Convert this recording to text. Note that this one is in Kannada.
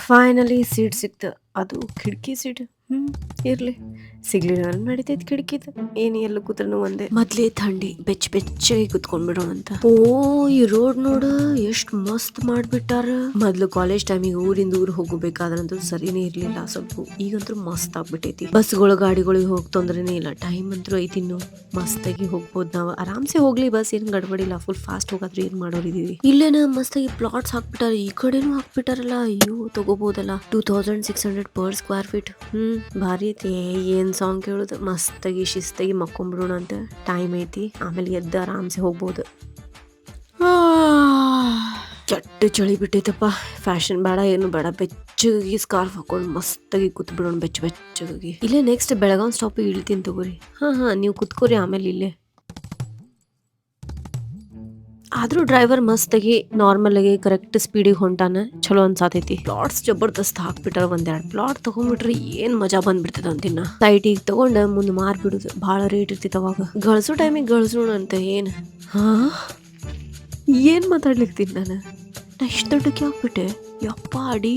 ಫೈನಲಿ ಸೀಟ್ ಸಿಕ್ತು. ಅದು ಕಿಟಕಿ ಸೀಟ್. ಇರ್ಲಿ. ಸಿಗ್ಲಿಲ್ಲ ಅಂದ್ರೆ ನಡೀತೈತಿ ಕಿಟಕಿದು. ಏನು ಎಲ್ಲಿ ಕೂತ್ರೂ ಒಂದೇ. ಮೊದ್ಲೇ ಥಂಡಿ ಬೆಚ್ಚಗೆ ಕುತ್ಕೊಂಡ್ಬಿಡೋಣ ಅಂತ. ಓ ಈ ರೋಡ್ ನೋಡ ಎಷ್ಟ್ ಮಸ್ತ್ ಮಾಡ್ಬಿಟ್ಟಾರ. ಮೊದ್ಲು ಕಾಲೇಜ್ ಟೈಮಿಗೆ ಊರಿಂದ ಊರ್ ಹೋಗಬೇಕಾದ್ರಂತೂ ಸರಿನೇ ಇರ್ಲಿಲ್ಲ ಸ್ವಲ್ಪ. ಈಗಂತೂ ಮಸ್ತ್ ಆಗ್ಬಿಟ್ಟೈತಿ. ಬಸ್ಗಳು ಗಾಡಿಗಳಿಗೆ ಹೋಗ್ ತೊಂದ್ರೆನೇ ಇಲ್ಲ. ಟೈಮ್ ಅಂತೂ ಐತಿ. ಇನ್ನು ಮಸ್ತಾಗಿ ಹೋಗ್ಬೋದು ನಾವು. ಆರಾಮ್ಸೆ ಹೋಗ್ಲಿ ಬಸ್, ಏನ್ ಗಡ್ಬಡಿಲ್ಲ. ಫುಲ್ ಫಾಸ್ಟ್ ಹೋಗಾದ್ರೆ ಏನ್ ಮಾಡೋರಿದೀವಿ. ಇಲ್ಲೇನ ಮಸ್ತಾಗಿ ಪ್ಲಾಟ್ಸ್ ಹಾಕ್ಬಿಟ್ಟಾರ. ಈ ಕಡೆನೂ ಹಾಕ್ಬಿಟ್ಟಾರಲ್ಲ. ಅಯ್ಯೋ ತಗೋಬಹುದಲ್ಲ. 2600 ಪರ್ ಸ್ಕ್ವೇರ್ ಫೀಟ್. ಭಾರಿ ಐತಿ. ಏನ್ ಸಾಂಗ್ ಕೇಳುದು. ಮಸ್ತಾಗಿ ಶಿಸ್ತಾಗಿ ಮಕ್ಕೊಂಬಿಡೋಣ ಅಂತ. ಟೈಮ್ ಐತಿ. ಆಮೇಲೆ ಎದ್ದು ಆರಾಮ್ಸೆ ಹೋಗ್ಬೋದು. ಚಟ್ಟ ಚಳಿ ಬಿಟ್ಟೈತಪ್ಪ. ಫ್ಯಾಷನ್ ಬೇಡ ಏನು ಬೇಡ. ಬೆಚ್ಚಗಾಗಿ ಸ್ಕಾರ್ಫ್ ಹಾಕೊಂಡು ಮಸ್ತಾಗಿ ಕೂತ್ ಬಿಡೋಣ ಬೆಚ್ಚಗಾಗಿ. ಇಲ್ಲೇ ನೆಕ್ಸ್ಟ್ ಬೆಳಗಾವ್ ಸ್ಟಾಪಿಗೆ ಇಳ್ತೀನಿ ತಗೋರಿ. ಹಾ ನೀವು ಕುತ್ಕೋರಿ ಆಮೇಲೆ ಇಲ್ಲೇ. ಆದ್ರೂ ಡ್ರೈವರ್ ಮಸ್ತಾಗಿ ನಾರ್ಮಲ್ ಆಗಿ ಕರೆಕ್ಟ್ ಸ್ಪೀಡಿಗೆ ಹೊಂಟಾನ. ಚಲೋ ಅನ್ಸಾತೈತಿ. ಪ್ಲಾಟ್ಸ್ ಜಬರ್ದಸ್ತ್ ಹಾಕ್ಬಿಟ್ಟಾರ. ಒಂದೆರಡು ಪ್ಲಾಟ್ ತಗೊಂಡ್ಬಿಟ್ರಿ ಏನ್ ಮಜಾ ಬಂದ್ಬಿಡ್ತದ ಅಂತಿನ್ನ. ಸೈಟಿಗೆ ತಗೊಂಡ ಮುಂದ್ ಮಾರ್ಬಿಡುದು. ಬಹಳ ರೇಟ್ ಇರ್ತೈತಿ ಅವಾಗ. ಗಳಿಸೋ ಟೈಮಿಗೆ ಗಳಿಸೋಣ ಅಂತ. ಏನ್ ಮಾತಾಡ್ಲಿಕ್ತೀನಿ ನಾನು. ನಾ ಇಷ್ಟ ದೊಡ್ಡಕ್ಕೆ ಹಾಕ್ಬಿಟ್ಟೆ. ಯಪ್ಪ ಅಡಿ.